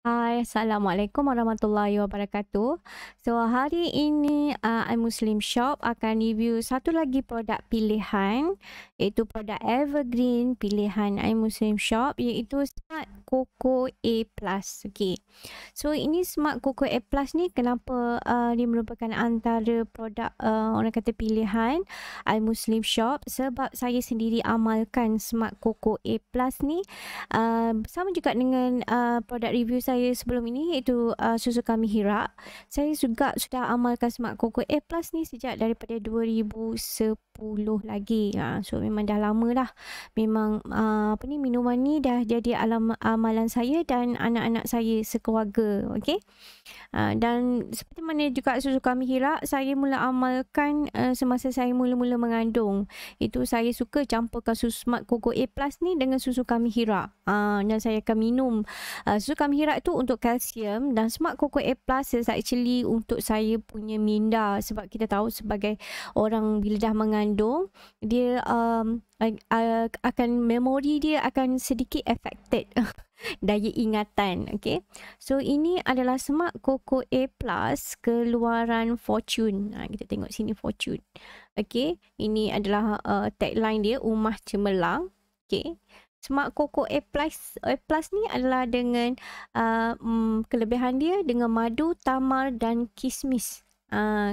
Hai, Assalamualaikum warahmatullahi wabarakatuh. So, hari ini iMuslim Shop akan review satu lagi produk pilihan, iaitu produk evergreen pilihan iMuslim Shop, iaitu Smart Coco A+. Okay. So, ini Smart Coco A+ ni kenapa dia merupakan antara produk orang kata pilihan iMuslim Shop, sebab saya sendiri amalkan Smart Coco A+ ni sama juga dengan produk review saya sebelum ini, iaitu susu kami Hira. Saya juga sudah amalkan Smart Coco A+ ni sejak daripada 2010 lagi. So memang dah lama dah. Memang minuman ni dah jadi amalan saya dan anak-anak saya sekeluarga. Okey. Dan seperti mana juga susu kami Hira, saya mula amalkan semasa saya mula-mula mengandung. Itu saya suka campurkan susu Smart Coco A+ ni dengan susu kami Hira. Dan saya akan minum susu kami Hira itu untuk kalsium, dan Smart Coco A+ is actually untuk saya punya minda, sebab kita tahu sebagai orang bila dah mengandung, dia akan memori dia akan sedikit affected. Daya ingatan. Okay. So ini adalah Smart Coco A+ keluaran Fortune. Kita tengok sini Fortune. Okay. Ini adalah tagline dia, Umah Cemerlang. Okay. Smart Coco A+ ni adalah dengan kelebihan dia dengan madu, tamar dan kismis.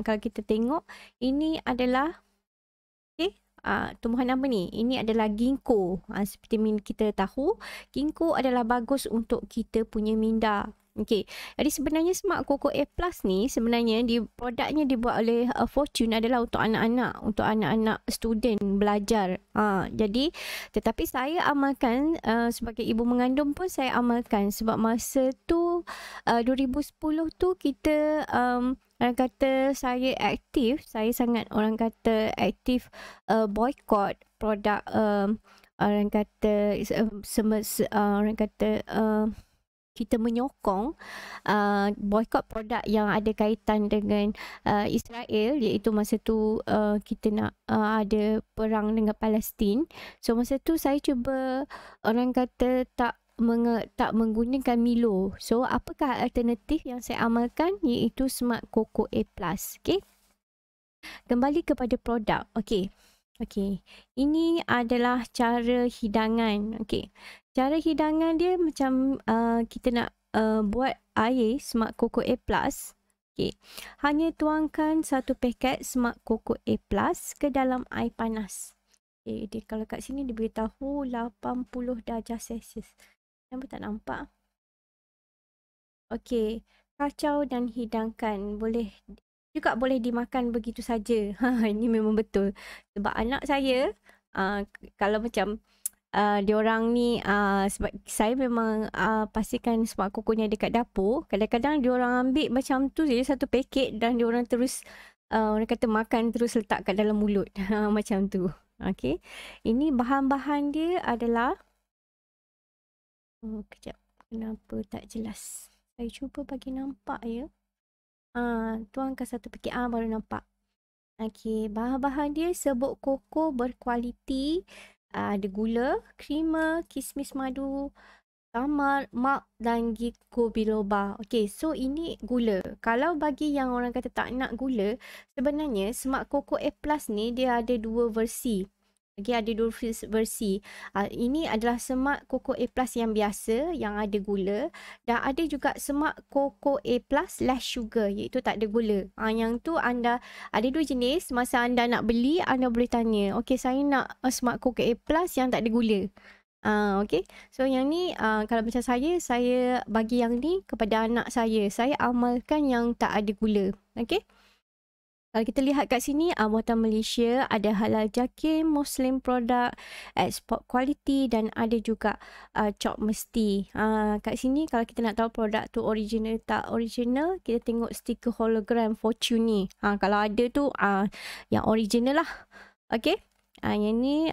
Kalau kita tengok, ini adalah tumbuhan apa ni? Ini adalah ginkgo. Seperti kita tahu, ginkgo adalah bagus untuk kita punya minda. Okey. Jadi sebenarnya Smart Coco A+ ni sebenarnya produknya dibuat oleh Fortune adalah untuk anak-anak student belajar. Jadi tetapi saya amalkan sebagai ibu mengandung pun saya amalkan, sebab masa tu 2010 tu kita orang kata saya sangat orang kata aktif boycott produk orang kata kita menyokong boycott produk yang ada kaitan dengan Israel, iaitu masa tu kita nak ada perang dengan Palestin. So masa tu saya cuba orang kata tak menggunakan Milo. So apakah alternatif yang saya amalkan, iaitu Smart Coco A+. Okay. Kembali kepada produk. Okay. Ini adalah cara hidangan. Okay. Cara hidangan dia macam kita nak buat air Smart Coco A+. Okay. Hanya tuangkan satu paket Smart Coco A+ ke dalam air panas. Okay. Dia, kalau kat sini dia beritahu 80 darjah Celsius. Nampak tak nampak? Okey, kacau dan hidangkan. Boleh dimakan begitu saja. Ini memang betul. Sebab anak saya kalau macam diorang ni sebab saya memang pastikan Smart Coco ni ada kat dapur. Kadang-kadang diorang ambil macam tu je satu paket, dan diorang terus orang kata makan terus letak kat dalam mulut. Macam tu. Okey. Ini bahan-bahan dia adalah kejap. Kenapa tak jelas? Saya cuba bagi nampak ya. Tuangkan satu paket. Baru nampak. Okey, bahan-bahan dia serbuk koko berkualiti. Ada gula, creamer, kismis madu, tamar, malt dan ginkgo biloba. Okey, so ini gula. Kalau bagi yang orang kata tak nak gula, sebenarnya Smart Coco A+ ni dia ada dua versi. Okay, ada dua versi. Ini adalah Smart Coco A+ yang biasa, yang ada gula. Dan ada juga Smart Coco A+ less sugar, iaitu tak ada gula. Yang tu anda ada dua jenis. Masa anda nak beli, anda boleh tanya, okay, saya nak Smart Coco A+ yang tak ada gula. Okay. So yang ni kalau macam saya bagi yang ni kepada anak saya. Saya amalkan yang tak ada gula. Okay. Kalau kita lihat kat sini, buatan Malaysia, ada halal jakim, Muslim produk, export quality, dan ada juga cop mesti. Kat sini kalau kita nak tahu produk tu original tak original, kita tengok stiker hologram Fortune ni. Kalau ada tu yang original lah. Okay. Yang ni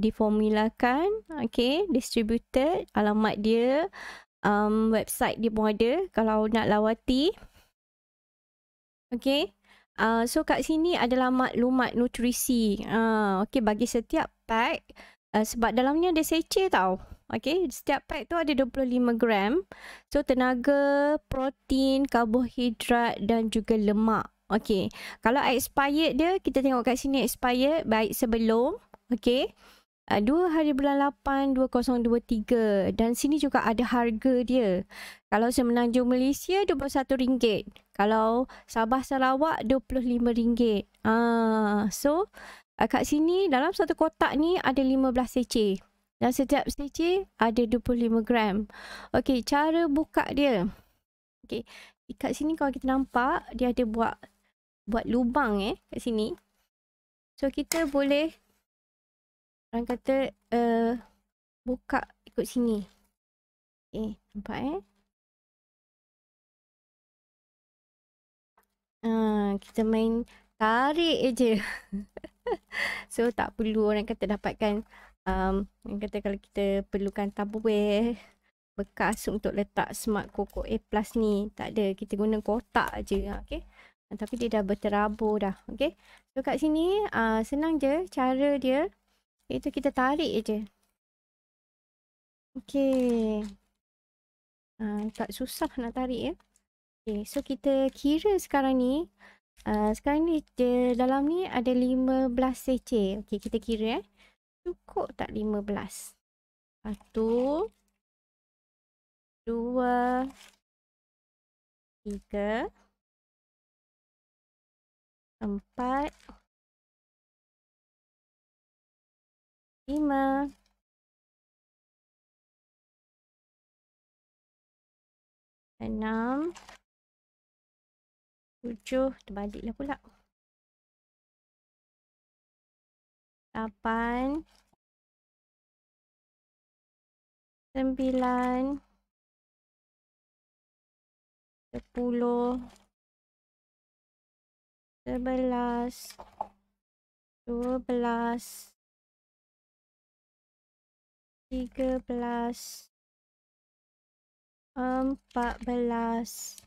diformulakan, okay, distributed, alamat dia, website dia pun ada kalau nak lawati. Okay. So kat sini adalah maklumat nutrisi. Okay, bagi setiap pack, sebab dalamnya ada seceh tau. Okay, setiap pack tu ada 25 gram. So, tenaga, protein, karbohidrat dan juga lemak. Okay, kalau expired dia, kita tengok kat sini expired, baik sebelum. Okay, 2 hari bulan 8 2023 dan sini juga ada harga dia. Kalau Semenanjung Malaysia RM21. Kalau Sabah Sarawak RM25. So kat sini dalam satu kotak ni ada 15 seceh. Dan setiap seceh ada 25 gram. Okey, cara buka dia. Okey, kat sini kalau kita nampak dia ada buat lubang kat sini. So kita boleh orang kata buka ikut sini. Okay, nampak kita main tarik je. So tak perlu orang kata dapatkan orang kata kalau kita perlukan Tupperware bekas untuk letak Smart Coco A Plus ni, tak ada, kita guna kotak je. Okay, tapi dia dah berterabur dah. Okay, so kat sini senang je cara dia, iaitu kita tarik je. Okay, tak susah nak tarik ya. Okay, so kita kira sekarang ni. Sekarang ni dalam ni ada 15 seceh. Okay, kita kira cukup tak 15? 1, 2, 3, 4, 5, 6, 7, terbaliklah pula. 8, 9, 10, 11, 12, 13, 14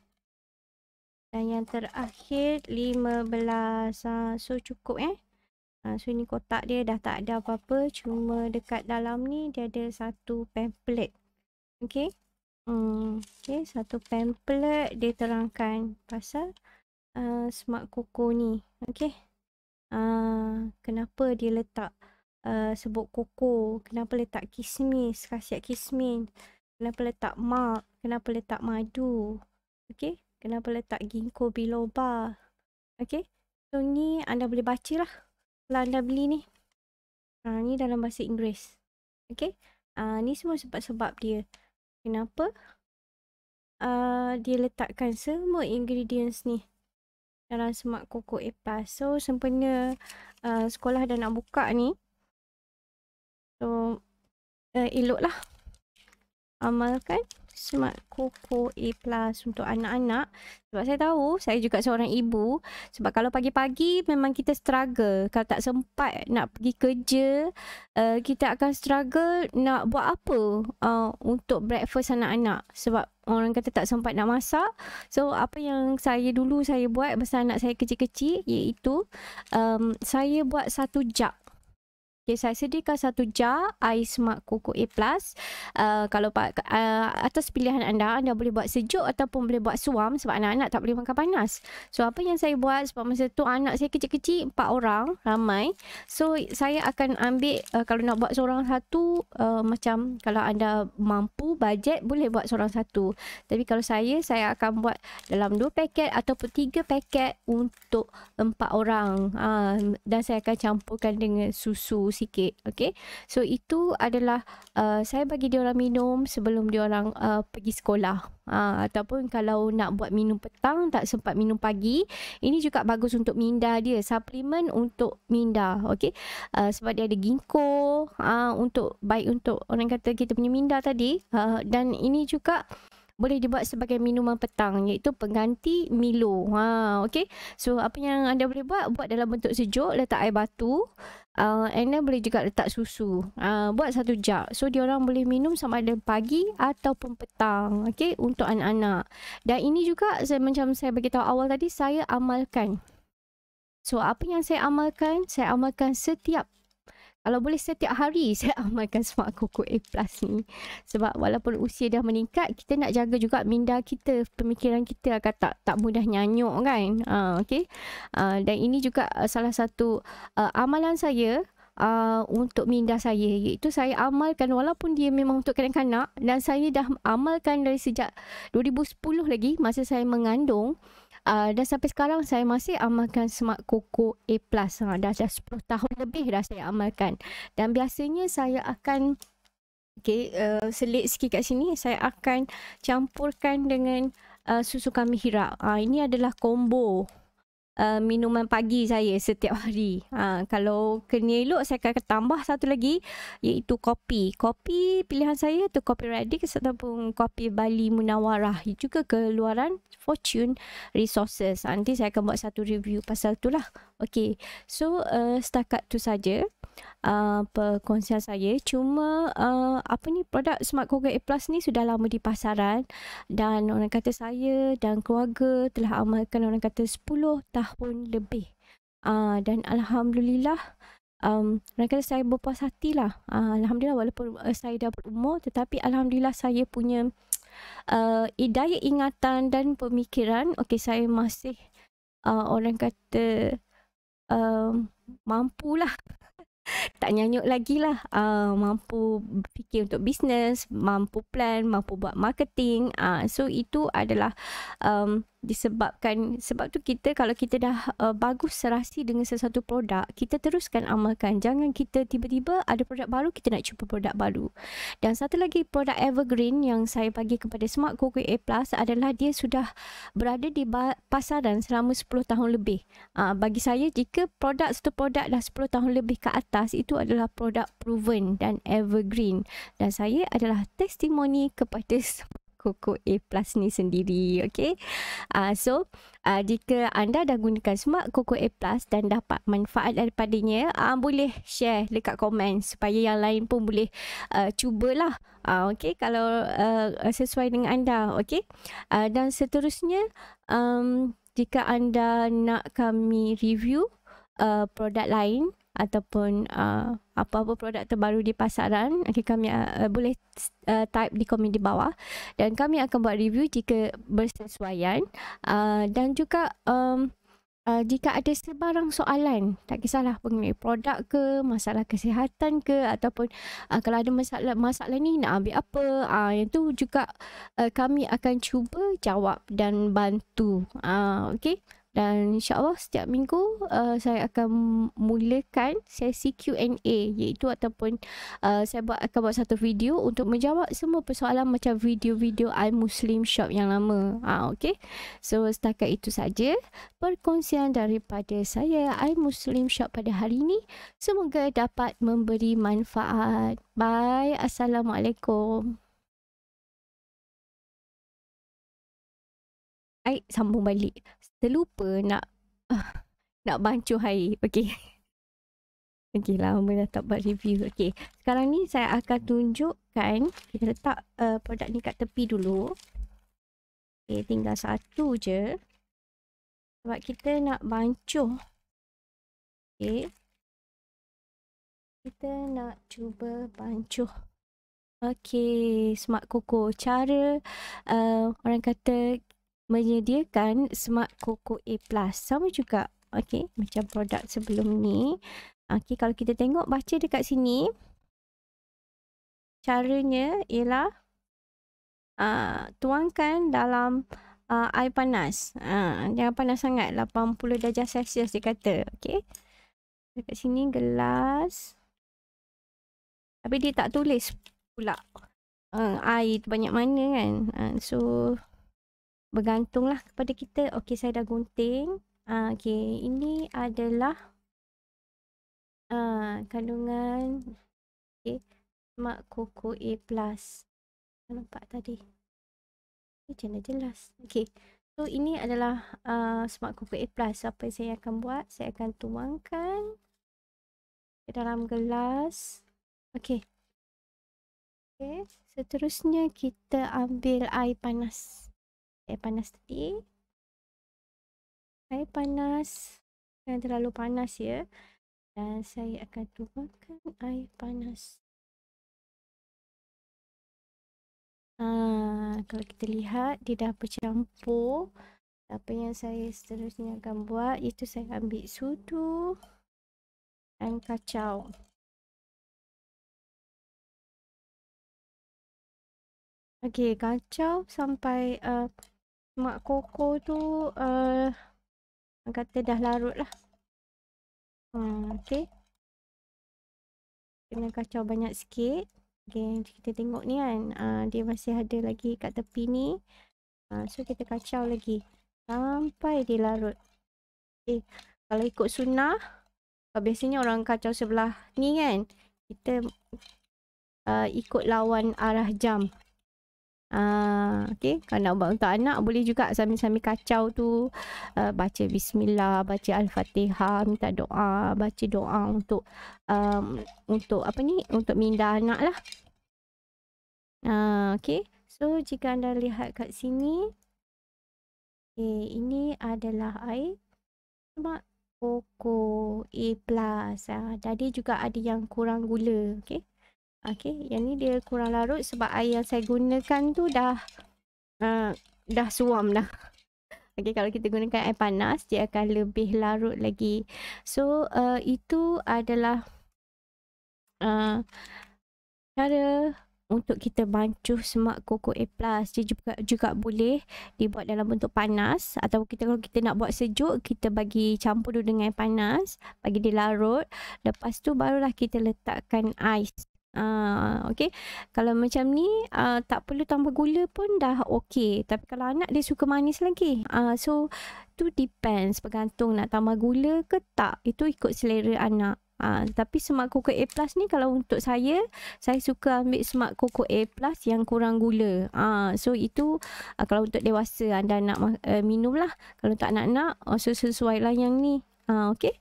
dan yang terakhir 15. So cukup so ni kotak dia dah tak ada apa-apa, cuma dekat dalam ni dia ada satu pamphlet. Okay, okay, satu pamphlet dia terangkan pasal Smart Coco ni. Okay, kenapa dia letak sebut koko, kenapa letak kismis, khasiat kismis, kenapa letak mak, kenapa letak madu. Okay, kenapa letak ginkgo biloba. Okay, so ni anda boleh baca lah kalau anda beli ni. Ni dalam bahasa Inggeris. Okay, ni semua sebab-sebab dia. Kenapa dia letakkan semua ingredients ni dalam Smart Coco A Plus. So sempena sekolah dah nak buka ni, so eloklah amalkan Smart Coco A Plus untuk anak-anak. Sebab saya tahu, saya juga seorang ibu. Sebab kalau pagi-pagi memang kita struggle. Kalau tak sempat nak pergi kerja, kita akan struggle nak buat apa untuk breakfast anak-anak. Sebab orang kata tak sempat nak masak. So apa yang dulu saya buat masa anak saya kecil-kecil, iaitu saya buat satu jug. Okay, saya sediakan satu jar ais Smart Coco A Plus. Kalau atas pilihan anda boleh buat sejuk ataupun boleh buat suam, sebab anak-anak tak boleh makan panas. So apa yang saya buat, sebab masa tu anak saya kecil-kecil, 4 orang, ramai. So saya akan ambil, kalau nak buat seorang satu, macam kalau anda mampu bajet boleh buat seorang satu. Tapi kalau saya akan buat dalam 2 paket ataupun 3 paket untuk 4 orang. Dan saya akan campurkan dengan susu sikit. Okay, so itu adalah saya bagi dia orang minum sebelum dia orang pergi sekolah. Ataupun kalau nak buat minum petang, tak sempat minum pagi, ini juga bagus untuk minda dia, suplemen untuk minda. Okay, sebab dia ada ginkgo, baik untuk orang kata kita punya minda tadi, dan ini juga boleh dibuat sebagai minuman petang, iaitu pengganti Milo. Okay, so apa yang anda boleh buat dalam bentuk sejuk, letak air batu, and then boleh juga letak susu. Buat satu jug. So diorang boleh minum sama ada pagi ataupun petang. Okay, untuk anak-anak. Dan ini juga macam saya beritahu awal tadi, saya amalkan. So apa yang saya amalkan? Saya amalkan setiap Kalau boleh setiap hari saya amalkan Smart Coco A Plus ni. Sebab walaupun usia dah meningkat, kita nak jaga juga minda kita, pemikiran kita agar tak mudah nyanyuk kan. Okay. Dan ini juga salah satu amalan saya untuk minda saya, iaitu saya amalkan walaupun dia memang untuk kanak-kanak, dan saya dah amalkan dari sejak 2010 lagi masa saya mengandung. Dan sampai sekarang saya masih amalkan Smart Coco A+. Dah 10 tahun lebih dah saya amalkan. Dan biasanya saya akan selit sikit kat sini, saya akan campurkan dengan susu kambing hirap. Ini adalah combo minuman pagi saya setiap hari. Kalau kena elok, saya akan tambah satu lagi, iaitu kopi. Kopi pilihan saya tu kopi Radix ataupun kopi Bali Munawarah, juga keluaran Fortune Resources. Nanti saya akan buat satu review pasal tu lah. Okay, so setakat tu saja perkongsian saya. Cuma produk Smart Coco A Plus ni sudah lama di pasaran, dan orang kata saya dan keluarga telah amalkan orang kata 10 tahun lebih. Dan Alhamdulillah, orang kata saya berpuas hati lah. Alhamdulillah, walaupun saya dah berumur, tetapi Alhamdulillah saya punya daya ingatan dan pemikiran, saya masih orang kata mampulah. Tak nyanyuk lagi lah. Mampu fikir untuk bisnes, mampu plan, mampu buat marketing. So itu adalah disebabkan, sebab tu kita, kalau kita dah bagus serasi dengan sesuatu produk, kita teruskan amalkan. Jangan kita tiba-tiba ada produk baru, kita nak cuba produk baru. Dan satu lagi produk evergreen yang saya bagi kepada Smart Coco A Plus adalah dia sudah berada di pasaran selama 10 tahun lebih. Bagi saya, jika satu produk dah 10 tahun lebih ke atas, itu adalah produk proven dan evergreen. Dan saya adalah testimoni kepada Coco A Plus ni sendiri. Okay. So jika anda dah gunakan Smart Coco A Plus dan dapat manfaat daripadanya, boleh share dekat komen supaya yang lain pun boleh cubalah. Okay, kalau sesuai dengan anda. Okay. Dan seterusnya, jika anda nak kami review produk lain ataupun apa-apa produk terbaru di pasaran, kami boleh type di komen di bawah, dan kami akan buat review jika bersesuaian. Dan juga jika ada sebarang soalan, tak kisahlah mengenai produk ke, masalah kesihatan ke, ataupun kalau ada masalah ni nak ambil apa, yang tu juga kami akan cuba jawab dan bantu. Okay. Dan insyaAllah setiap minggu saya akan mulakan sesi Q&A, iaitu ataupun saya akan buat satu video untuk menjawab semua persoalan macam video-video iMuslim Shop yang lama. Okay. So setakat itu saja perkongsian daripada saya iMuslim Shop pada hari ini. Semoga dapat memberi manfaat. Bye. Assalamualaikum. Sambung balik. Terlupa nak bancuh air. Okey. Okey, lama dah tak buat review. Okey. Sekarang ni saya akan tunjukkan. Kita letak produk ni kat tepi dulu. Okey, tinggal satu je. Sebab kita nak bancuh. Okey. Kita nak cuba bancuh. Okey, Smart Coco. Cara orang kata menyediakan Smart Coco A Plus sama juga. Okey, macam produk sebelum ni. Okey, kalau kita tengok baca dekat sini, caranya ialah tuangkan dalam air panas. Jangan panas sangat, 80 darjah Celsius dia kata. Okey. Dekat sini gelas. Tapi dia tak tulis pula air tu banyak mana kan. So bergantunglah kepada kita. Okey, saya dah gunting. Okey, ini adalah kandungan Smart Coco A Plus. Nampak tadi? Macam mana jelas? Okey. So ini adalah Smart Coco A Plus. Apa yang saya akan buat? Saya akan tuangkan ke dalam gelas. Okey. Okey, seterusnya kita ambil air panas. Air panas tadi. Air panas. Jangan terlalu panas ya. Dan saya akan tuangkan air panas. Kalau kita lihat dia dah bercampur. Apa yang saya seterusnya akan buat, itu saya ambil sudu dan kacau. Okey, kacau sampai semak koko tu kata dah larut lah. Okey. Kena kacau banyak sikit. Okey, kita tengok ni kan, dia masih ada lagi kat tepi ni. So kita kacau lagi sampai dia larut. Okey, kalau ikut sunnah, biasanya orang kacau sebelah ni kan, kita ikut lawan arah jam. Okay, kalau nak buat untuk anak boleh juga sambil-sambil kacau tu baca bismillah, baca al-fatihah, minta doa, baca doa untuk apa ni, untuk minda anak lah. Okay, so jika anda lihat kat sini, okay, ini adalah air semak koko A+. Jadi juga ada yang kurang gula. Okay, okay, yang ni dia kurang larut sebab air yang saya gunakan tu dah suam dah. Okay, kalau kita gunakan air panas, dia akan lebih larut lagi. So, itu adalah cara untuk kita bancuh semak koko A+. Dia juga boleh dibuat dalam bentuk panas. Atau kalau kita nak buat sejuk, kita bagi campur dulu dengan air panas, bagi dia larut. Lepas tu barulah kita letakkan ais. Okay, kalau macam ni tak perlu tambah gula pun dah okay. Tapi kalau anak dia suka manis lagi, so tu depends, bergantung nak tambah gula ke tak, itu ikut selera anak. Tapi semak koko A+ ni kalau untuk saya suka ambil semak koko A+ yang kurang gula. So itu kalau untuk dewasa anda nak minum lah. Kalau untuk anak-anak, so sesuai lah yang ni. Okay,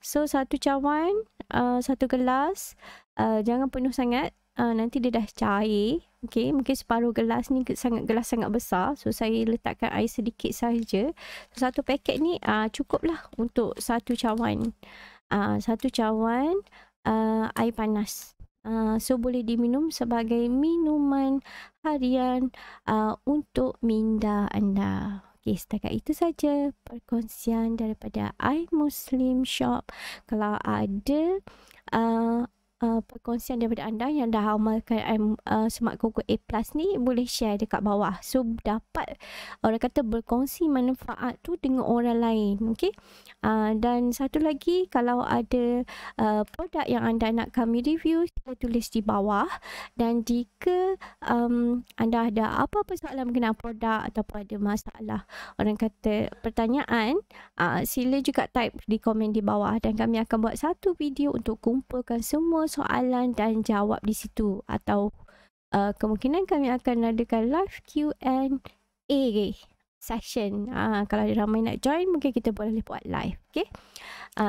so satu cawan, satu gelas. Jangan penuh sangat, nanti dia dah cair. Okay, mungkin separuh gelas ni gelas sangat besar, so saya letakkan air sedikit saja. So, satu paket ni cukup lah untuk satu cawan. Satu cawan air panas. So boleh diminum sebagai minuman harian untuk minda anda. Okay, setakat itu saja perkongsian daripada iMuslim Shop. Kalau ada perkongsian daripada anda yang dah amalkan semak koko A+ ni, boleh share dekat bawah. So dapat, orang kata, berkongsi manfaat tu dengan orang lain. Okay, dan satu lagi, kalau ada produk yang anda nak kami review, sila tulis di bawah. Dan jika anda ada apa-apa soalan mengenai produk ataupun ada masalah, orang kata, pertanyaan, sila juga type di komen di bawah dan kami akan buat satu video untuk kumpulkan semua soalan dan jawab di situ. Atau kemungkinan kami akan adakan live Q&A session. Kalau ada ramai nak join, mungkin kita boleh buat live. Okay,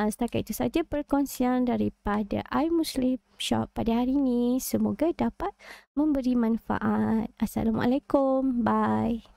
setakat itu saja perkongsian daripada iMuslim Shop pada hari ini. Semoga dapat memberi manfaat. Assalamualaikum. Bye.